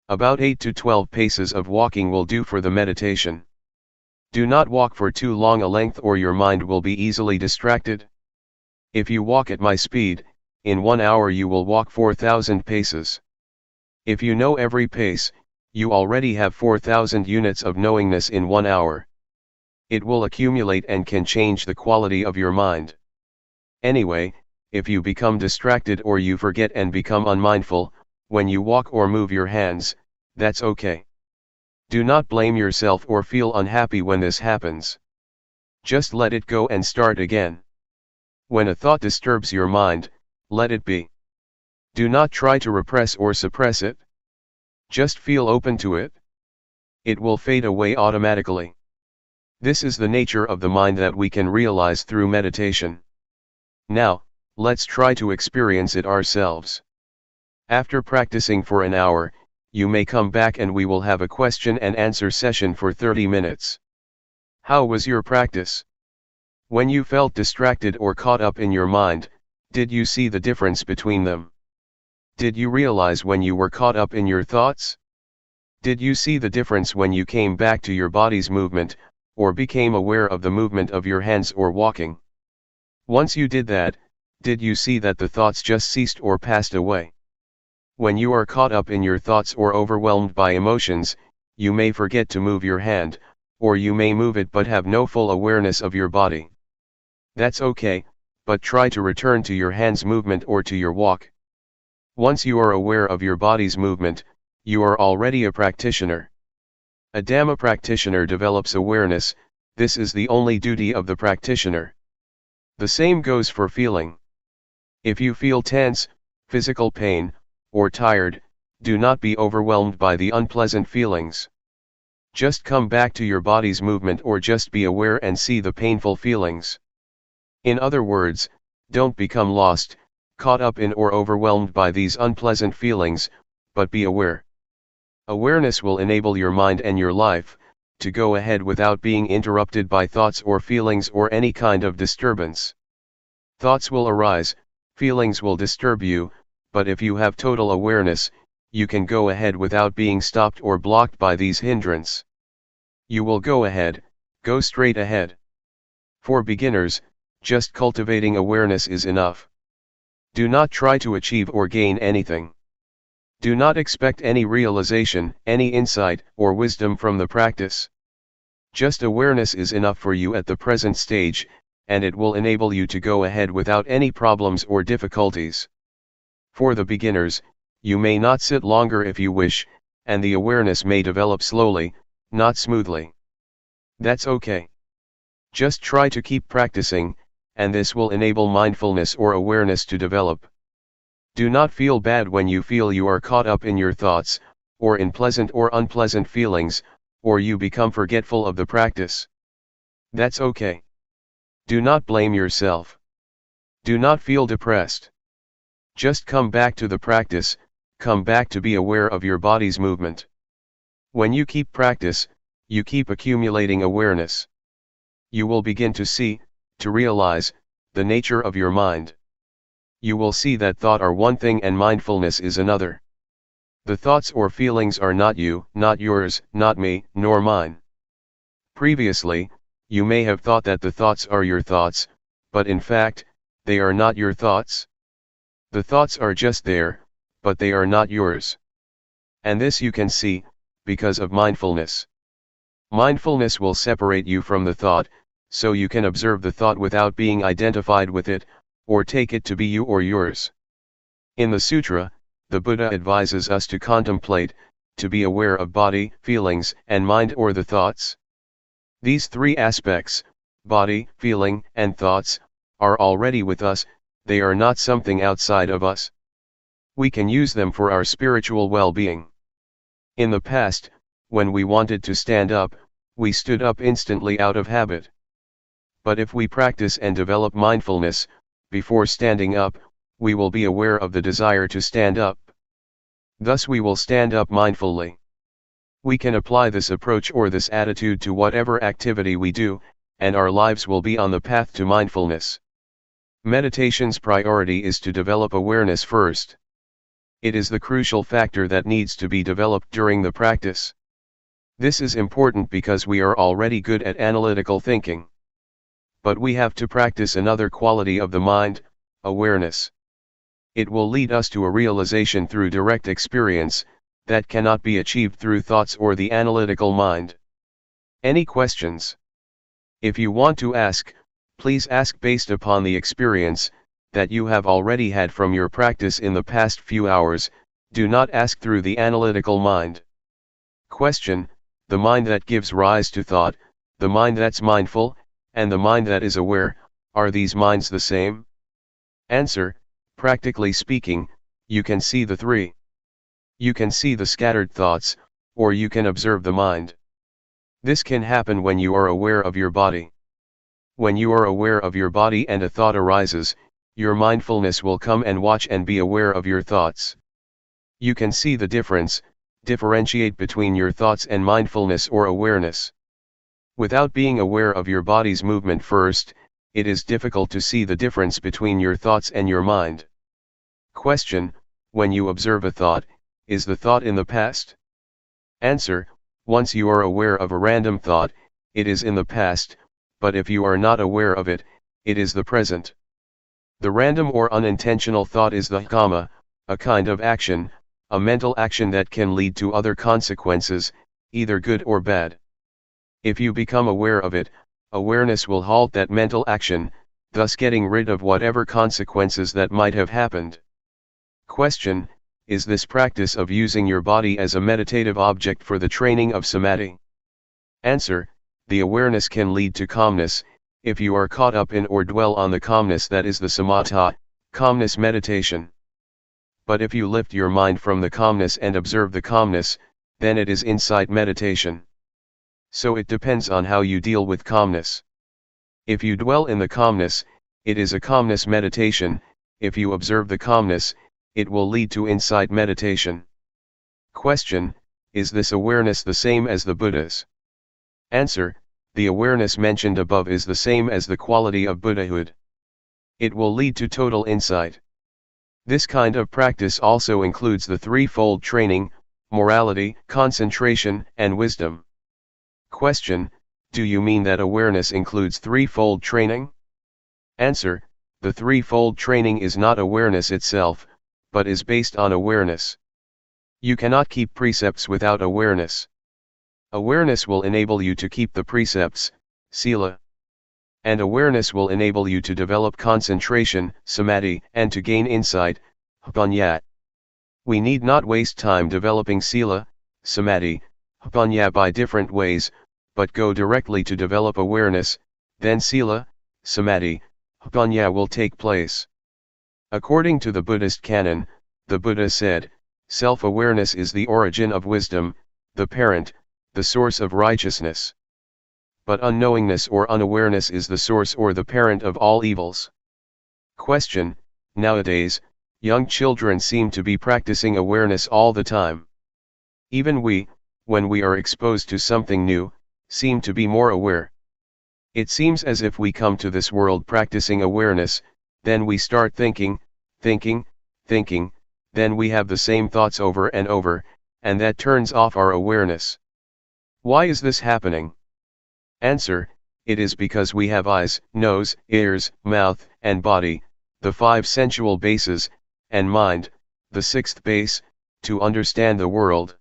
About 8 to 12 paces of walking will do for the meditation. Do not walk for too long a length or your mind will be easily distracted. If you walk at my speed, in 1 hour you will walk 4,000 paces. If you know every pace, you already have 4,000 units of knowingness in 1 hour. It will accumulate and can change the quality of your mind. Anyway, if you become distracted or you forget and become unmindful, when you walk or move your hands, that's okay. Do not blame yourself or feel unhappy when this happens. Just let it go and start again. When a thought disturbs your mind, let it be. Do not try to repress or suppress it. Just feel open to it. It will fade away automatically. This is the nature of the mind that we can realize through meditation. Now, let's try to experience it ourselves. After practicing for an hour, you may come back and we will have a question and answer session for 30 minutes. How was your practice? When you felt distracted or caught up in your mind, did you see the difference between them? Did you realize when you were caught up in your thoughts? Did you see the difference when you came back to your body's movement, or became aware of the movement of your hands or walking? Once you did that, did you see that the thoughts just ceased or passed away? When you are caught up in your thoughts or overwhelmed by emotions, you may forget to move your hand, or you may move it but have no full awareness of your body. That's okay, but try to return to your hand's movement or to your walk. Once you are aware of your body's movement, you are already a practitioner. A Dhamma practitioner develops awareness. This is the only duty of the practitioner. The same goes for feeling. If you feel tense, physical pain, or tired, do not be overwhelmed by the unpleasant feelings. Just come back to your body's movement or just be aware and see the painful feelings. In other words, don't become lost, caught up in or overwhelmed by these unpleasant feelings, but be aware. Awareness will enable your mind and your life to go ahead without being interrupted by thoughts or feelings or any kind of disturbance. Thoughts will arise, feelings will disturb you, but if you have total awareness, you can go ahead without being stopped or blocked by these hindrances. You will go ahead, go straight ahead. For beginners, just cultivating awareness is enough. Do not try to achieve or gain anything. Do not expect any realization, any insight, or wisdom from the practice. Just awareness is enough for you at the present stage, and it will enable you to go ahead without any problems or difficulties. For the beginners, you may not sit longer if you wish, and the awareness may develop slowly, not smoothly. That's okay. Just try to keep practicing, and this will enable mindfulness or awareness to develop. Do not feel bad when you feel you are caught up in your thoughts, or in pleasant or unpleasant feelings, or you become forgetful of the practice. That's okay. Do not blame yourself. Do not feel depressed. Just come back to the practice, come back to be aware of your body's movement. When you keep practice, you keep accumulating awareness. You will begin to see, to realize, the nature of your mind. You will see that thought are one thing and mindfulness is another. The thoughts or feelings are not you, not yours, not me, nor mine. Previously, you may have thought that the thoughts are your thoughts, but in fact, they are not your thoughts. The thoughts are just there, but they are not yours. And this you can see, because of mindfulness. Mindfulness will separate you from the thought, so you can observe the thought without being identified with it, or take it to be you or yours. In the sutra, the Buddha advises us to contemplate, to be aware of body, feelings, and mind or the thoughts. These three aspects, body, feeling, and thoughts, are already with us, they are not something outside of us. We can use them for our spiritual well-being. In the past, when we wanted to stand up, we stood up instantly out of habit. But if we practice and develop mindfulness, before standing up, we will be aware of the desire to stand up. Thus we will stand up mindfully. We can apply this approach or this attitude to whatever activity we do, and our lives will be on the path to mindfulness. Meditation's priority is to develop awareness first. It is the crucial factor that needs to be developed during the practice. This is important because we are already good at analytical thinking. But we have to practice another quality of the mind, awareness. It will lead us to a realization through direct experience, that cannot be achieved through thoughts or the analytical mind. Any questions? If you want to ask, please ask based upon the experience that you have already had from your practice in the past few hours. Do not ask through the analytical mind. Question: the mind that gives rise to thought, the mind that's mindful, and the mind that is aware, are these minds the same? Answer: practically speaking, you can see the three. You can see the scattered thoughts, or you can observe the mind. This can happen when you are aware of your body. When you are aware of your body and a thought arises, your mindfulness will come and watch and be aware of your thoughts. You can see the difference, differentiate between your thoughts and mindfulness or awareness. Without being aware of your body's movement first, it is difficult to see the difference between your thoughts and your mind. Question: when you observe a thought, is the thought in the past? Answer: once you are aware of a random thought, it is in the past, but if you are not aware of it, it is the present. The random or unintentional thought is the kamma, a kind of action, a mental action that can lead to other consequences, either good or bad. If you become aware of it, awareness will halt that mental action, thus getting rid of whatever consequences that might have happened. Question: is this practice of using your body as a meditative object for the training of samadhi? Answer: the awareness can lead to calmness, if you are caught up in or dwell on the calmness that is the samatha, calmness meditation. But if you lift your mind from the calmness and observe the calmness, then it is insight meditation. So it depends on how you deal with calmness. If you dwell in the calmness, it is a calmness meditation. If you observe the calmness, it will lead to insight meditation. Question: is this awareness the same as the Buddha's? Answer: the awareness mentioned above is the same as the quality of Buddhahood. It will lead to total insight. This kind of practice also includes the threefold training: morality, concentration, and wisdom. Question: do you mean that awareness includes threefold training? Answer: the threefold training is not awareness itself, but is based on awareness. You cannot keep precepts without awareness. Awareness will enable you to keep the precepts, sila. And awareness will enable you to develop concentration, samadhi, and to gain insight, panya. We need not waste time developing sila, samadhi, panya by different ways, but go directly to develop awareness, then sila, samadhi, panya will take place. According to the Buddhist canon, the Buddha said, self-awareness is the origin of wisdom, the parent, the source of righteousness. But unknowingness or unawareness is the source or the parent of all evils. Question: nowadays, young children seem to be practicing awareness all the time. Even we, when we are exposed to something new, seem to be more aware. It seems as if we come to this world practicing awareness, then we start thinking, then we have the same thoughts over and over, and that turns off our awareness. Why is this happening? Answer: it is because we have eyes, nose, ears, mouth, and body, the 5 sensual bases, and mind, the 6th base, to understand the world.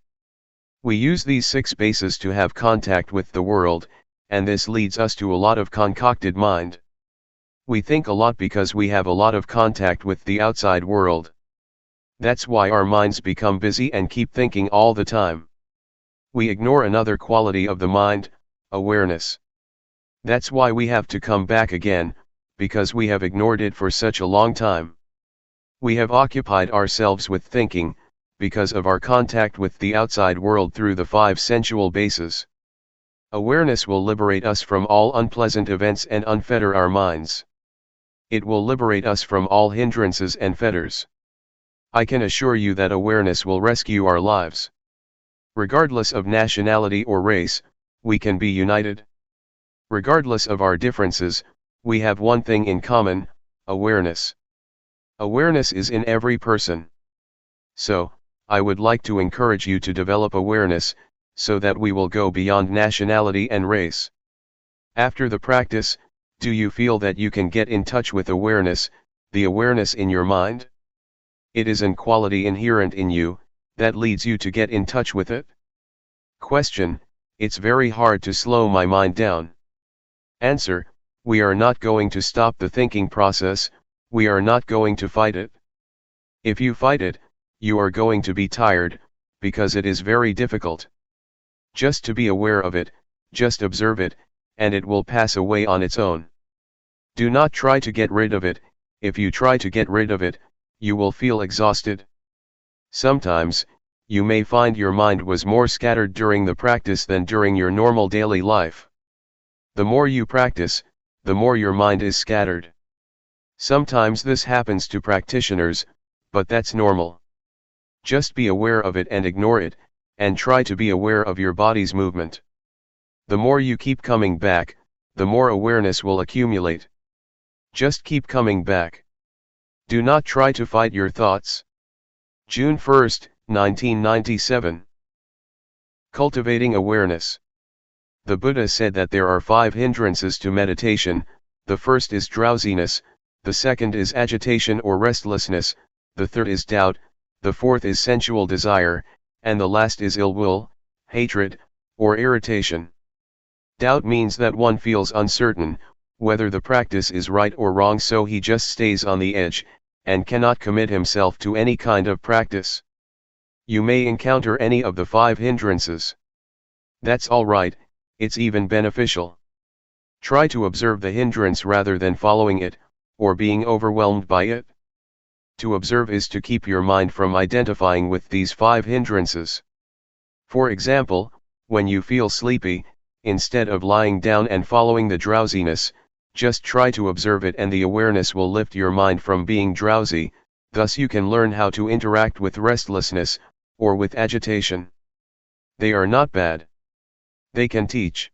We use these 6 bases to have contact with the world, and this leads us to a lot of concocted mind. We think a lot because we have a lot of contact with the outside world. That's why our minds become busy and keep thinking all the time. We ignore another quality of the mind, awareness. That's why we have to come back again, because we have ignored it for such a long time. We have occupied ourselves with thinking, because of our contact with the outside world through the 5 sensual bases. Awareness will liberate us from all unpleasant events and unfetter our minds. It will liberate us from all hindrances and fetters. I can assure you that awareness will rescue our lives. Regardless of nationality or race, we can be united. Regardless of our differences, we have one thing in common: awareness. Awareness is in every person. So, I would like to encourage you to develop awareness, so that we will go beyond nationality and race. After the practice, do you feel that you can get in touch with awareness, the awareness in your mind? It is an quality inherent in you, that leads you to get in touch with it? Question: it's very hard to slow my mind down. Answer: we are not going to stop the thinking process, we are not going to fight it. If you fight it, you are going to be tired, because it is very difficult. Just to be aware of it, just observe it, and it will pass away on its own. Do not try to get rid of it. If you try to get rid of it, you will feel exhausted. Sometimes, you may find your mind was more scattered during the practice than during your normal daily life. The more you practice, the more your mind is scattered. Sometimes this happens to practitioners, but that's normal. Just be aware of it and ignore it, and try to be aware of your body's movement. The more you keep coming back, the more awareness will accumulate. Just keep coming back. Do not try to fight your thoughts. June 1, 1997. Cultivating awareness. The Buddha said that there are 5 hindrances to meditation. The first is drowsiness, the second is agitation or restlessness, the third is doubt, the fourth is sensual desire, and the last is ill will, hatred, or irritation. Doubt means that one feels uncertain whether the practice is right or wrong, so he just stays on the edge, and cannot commit himself to any kind of practice. You may encounter any of the 5 hindrances. That's alright, it's even beneficial. Try to observe the hindrance rather than following it, or being overwhelmed by it. To observe is to keep your mind from identifying with these 5 hindrances. For example, when you feel sleepy, instead of lying down and following the drowsiness, just try to observe it, and the awareness will lift your mind from being drowsy. Thus you can learn how to interact with restlessness, or with agitation. They are not bad. They can teach.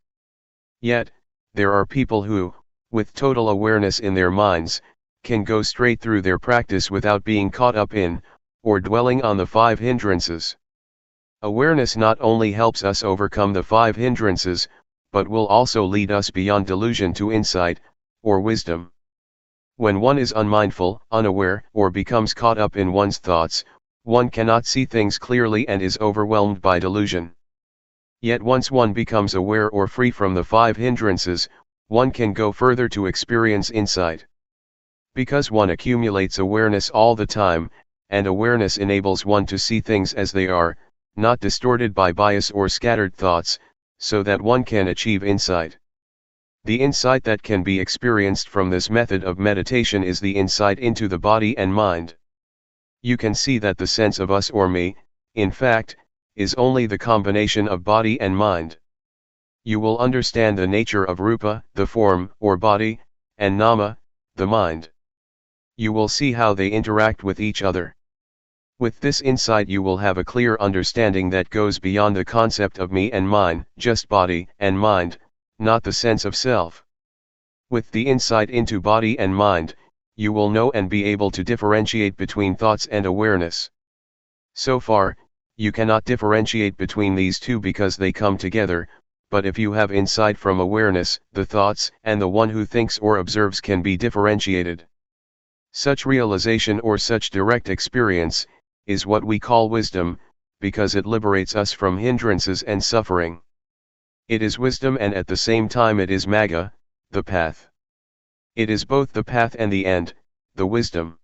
Yet, there are people who, with total awareness in their minds, can go straight through their practice without being caught up in, or dwelling on the 5 hindrances. Awareness not only helps us overcome the 5 hindrances, but will also lead us beyond delusion to insight, or wisdom. When one is unmindful, unaware, or becomes caught up in one's thoughts, one cannot see things clearly and is overwhelmed by delusion. Yet once one becomes aware or free from the 5 hindrances, one can go further to experience insight. Because one accumulates awareness all the time, and awareness enables one to see things as they are, not distorted by bias or scattered thoughts, so that one can achieve insight. The insight that can be experienced from this method of meditation is the insight into the body and mind. You can see that the sense of us or me, in fact, is only the combination of body and mind. You will understand the nature of rupa, the form or body, and nama, the mind. You will see how they interact with each other. With this insight you will have a clear understanding that goes beyond the concept of me and mine, just body and mind, not the sense of self. With the insight into body and mind, you will know and be able to differentiate between thoughts and awareness. So far, you cannot differentiate between these two because they come together, but if you have insight from awareness, the thoughts and the one who thinks or observes can be differentiated. Such realization or such direct experience is what we call wisdom, because it liberates us from hindrances and suffering. It is wisdom, and at the same time it is magga, the path. It is both the path and the end, the wisdom.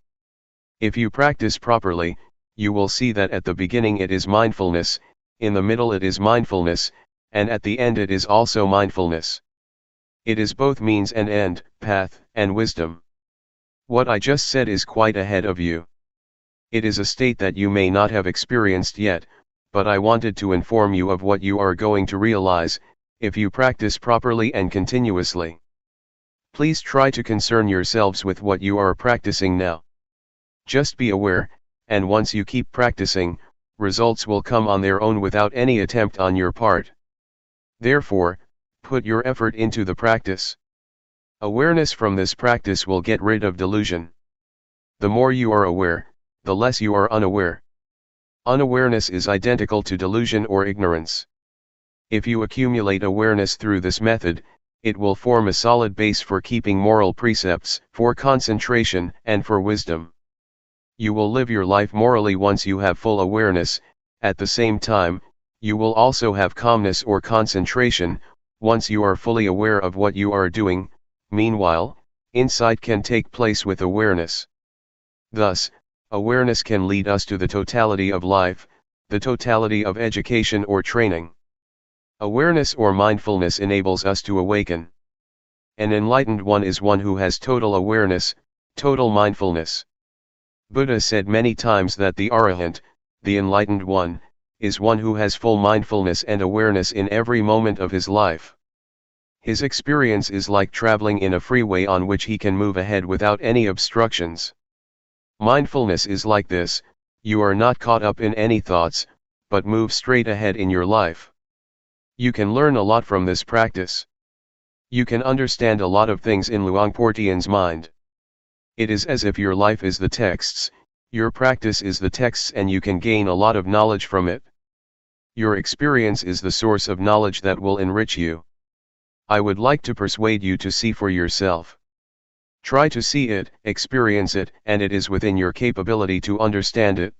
If you practice properly, you will see that at the beginning it is mindfulness, in the middle it is mindfulness, and at the end it is also mindfulness. It is both means and end, path and wisdom. What I just said is quite ahead of you. It is a state that you may not have experienced yet, but I wanted to inform you of what you are going to realize, if you practice properly and continuously. Please try to concern yourselves with what you are practicing now. Just be aware, and once you keep practicing, results will come on their own without any attempt on your part. Therefore, put your effort into the practice. Awareness from this practice will get rid of delusion. The more you are aware, the less you are unaware. Unawareness is identical to delusion or ignorance. If you accumulate awareness through this method, it will form a solid base for keeping moral precepts, for concentration, and for wisdom. You will live your life morally once you have full awareness. At the same time, you will also have calmness or concentration, once you are fully aware of what you are doing. Meanwhile, insight can take place with awareness. Thus, awareness can lead us to the totality of life, the totality of education or training. Awareness or mindfulness enables us to awaken. An enlightened one is one who has total awareness, total mindfulness. Buddha said many times that the Arahant, the enlightened one, is one who has full mindfulness and awareness in every moment of his life. His experience is like traveling in a freeway on which he can move ahead without any obstructions. Mindfulness is like this: you are not caught up in any thoughts, but move straight ahead in your life. You can learn a lot from this practice. You can understand a lot of things in Luangpor Teean's mind. It is as if your life is the texts, your practice is the texts, and you can gain a lot of knowledge from it. Your experience is the source of knowledge that will enrich you. I would like to persuade you to see for yourself. Try to see it, experience it, and it is within your capability to understand it.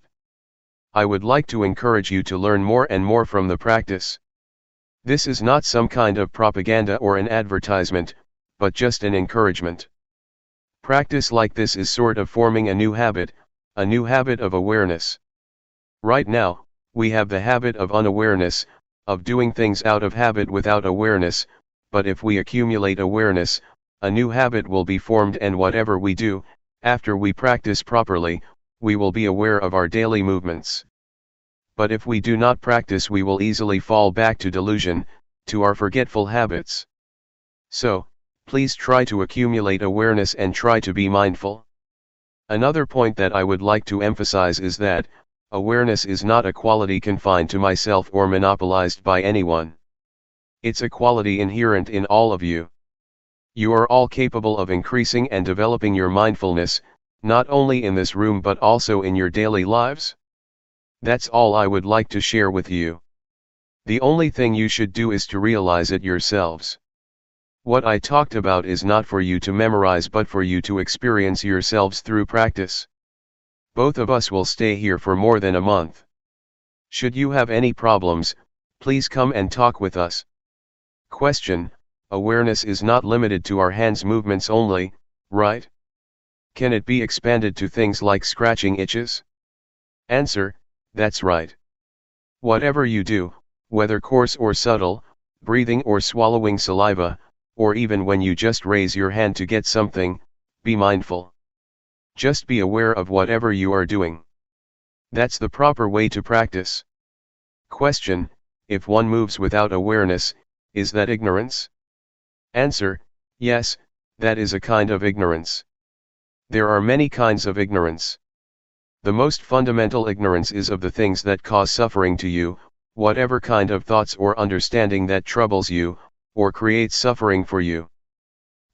I would like to encourage you to learn more and more from the practice. This is not some kind of propaganda or an advertisement, but just an encouragement. Practice like this is sort of forming a new habit of awareness. Right now, we have the habit of unawareness, of doing things out of habit without awareness, but if we accumulate awareness, a new habit will be formed, and whatever we do, after we practice properly, we will be aware of our daily movements. But if we do not practice, we will easily fall back to delusion, to our forgetful habits. So, please try to accumulate awareness and try to be mindful. Another point that I would like to emphasize is that, awareness is not a quality confined to myself or monopolized by anyone. It's a quality inherent in all of you. You are all capable of increasing and developing your mindfulness, not only in this room but also in your daily lives. That's all I would like to share with you. The only thing you should do is to realize it yourselves. What I talked about is not for you to memorize but for you to experience yourselves through practice. Both of us will stay here for more than a month. Should you have any problems, please come and talk with us. Question: awareness is not limited to our hands movements only, right? Can it be expanded to things like scratching itches? Answer: that's right. Whatever you do, whether coarse or subtle, breathing or swallowing saliva, or even when you just raise your hand to get something, be mindful. Just be aware of whatever you are doing. That's the proper way to practice. Question: if one moves without awareness, is that ignorance? Answer: yes, that is a kind of ignorance. There are many kinds of ignorance. The most fundamental ignorance is of the things that cause suffering to you, whatever kind of thoughts or understanding that troubles you, or creates suffering for you.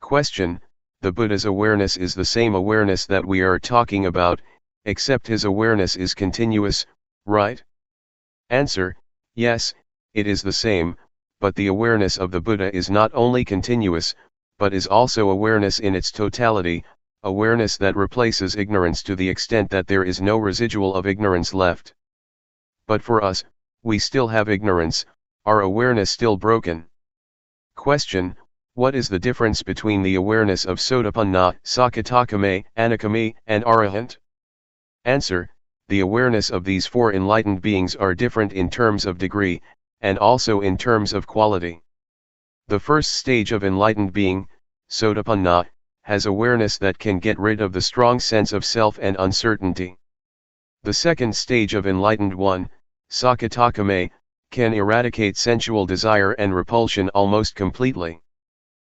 Question: the Buddha's awareness is the same awareness that we are talking about, except his awareness is continuous, right? Answer: yes, it is the same, but the awareness of the Buddha is not only continuous, but is also awareness in its totality, awareness that replaces ignorance to the extent that there is no residual of ignorance left. But for us, we still have ignorance, our awareness still broken. Question: what is the difference between the awareness of Sotapanna, Sakadagami, Anagami, and Arahant? Answer: the awareness of these four enlightened beings are different in terms of degree, and also in terms of quality. The first stage of enlightened being, Sotapanna, has awareness that can get rid of the strong sense of self and uncertainty. The second stage of enlightened one, Sakadagami, can eradicate sensual desire and repulsion almost completely.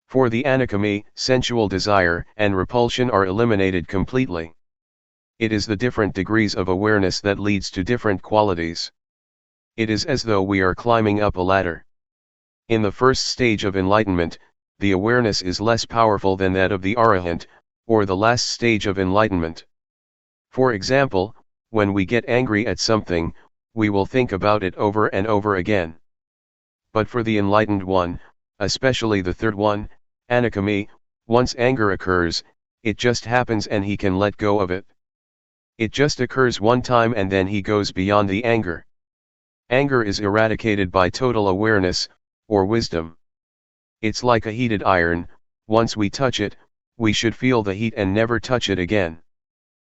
For the Anagami, sensual desire and repulsion are eliminated completely. It is the different degrees of awareness that leads to different qualities. It is as though we are climbing up a ladder. In the first stage of enlightenment, the awareness is less powerful than that of the Arahant, or the last stage of enlightenment. For example, when we get angry at something, we will think about it over and over again. But for the enlightened one, especially the third one, Anagami, once anger occurs, it just happens and he can let go of it. It just occurs one time and then he goes beyond the anger. Anger is eradicated by total awareness, or wisdom. It's like a heated iron, once we touch it, we should feel the heat and never touch it again.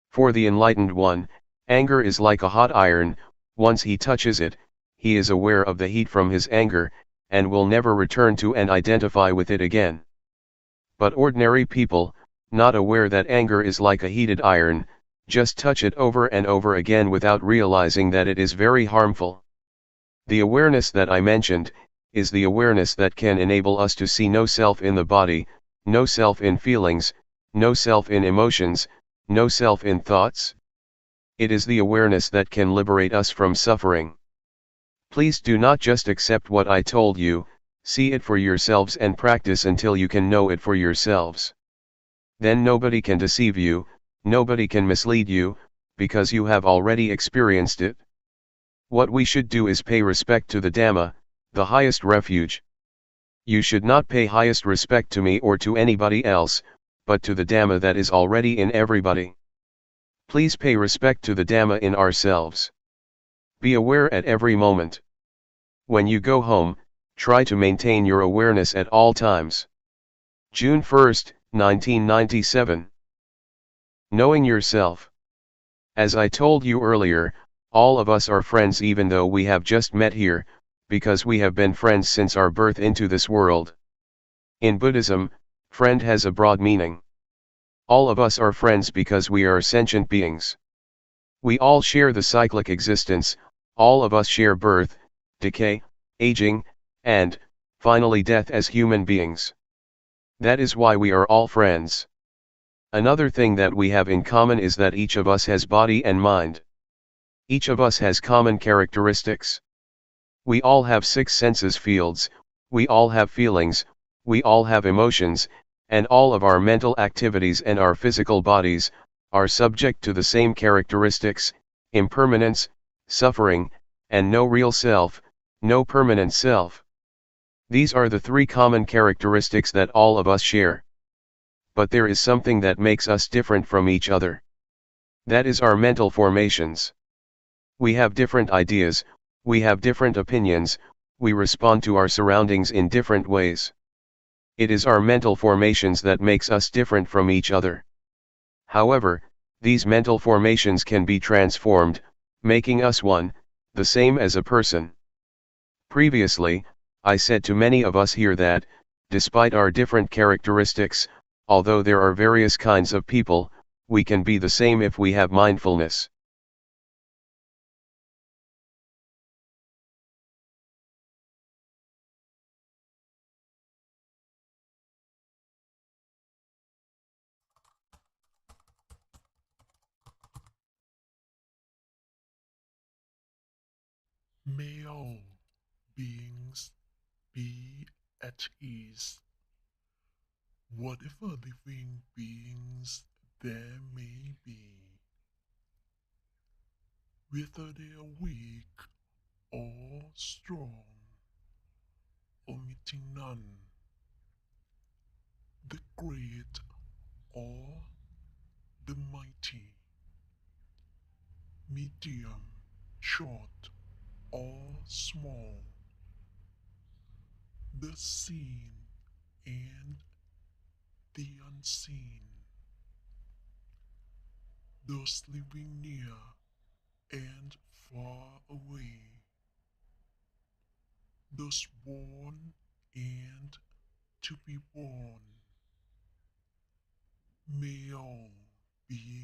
For the enlightened one, anger is like a hot iron, once he touches it, he is aware of the heat from his anger, and will never return to and identify with it again. But ordinary people, not aware that anger is like a heated iron, just touch it over and over again without realizing that it is very harmful. The awareness that I mentioned, is the awareness that can enable us to see no self in the body, no self in feelings, no self in emotions, no self in thoughts. It is the awareness that can liberate us from suffering. Please do not just accept what I told you, see it for yourselves and practice until you can know it for yourselves. Then nobody can deceive you, nobody can mislead you, because you have already experienced it. What we should do is pay respect to the Dhamma, the highest refuge. You should not pay highest respect to me or to anybody else, but to the Dhamma that is already in everybody. Please pay respect to the Dhamma in ourselves. Be aware at every moment. When you go home, try to maintain your awareness at all times. June 1, 1997. Knowing yourself. As I told you earlier, all of us are friends even though we have just met here, because we have been friends since our birth into this world. In Buddhism, friend has a broad meaning. All of us are friends because we are sentient beings. We all share the cyclic existence, all of us share birth, decay, aging, and, finally death as human beings. That is why we are all friends. Another thing that we have in common is that each of us has body and mind. Each of us has common characteristics. We all have six senses fields, we all have feelings, we all have emotions, and all of our mental activities and our physical bodies are subject to the same characteristics: impermanence, suffering, and no real self, no permanent self. These are the three common characteristics that all of us share. But there is something that makes us different from each other. That is our mental formations. We have different ideas, we have different opinions, we respond to our surroundings in different ways. It is our mental formations that makes us different from each other. However, these mental formations can be transformed, making us one, the same as a person. Previously, I said to many of us here that, despite our different characteristics, although there are various kinds of people, we can be the same if we have mindfulness. May all beings be at ease, whatever living beings there may be, whether they are weak or strong, omitting none, the great or the mighty, medium, short or small, the seen and the unseen, those living near and far away, those born and to be born. May all be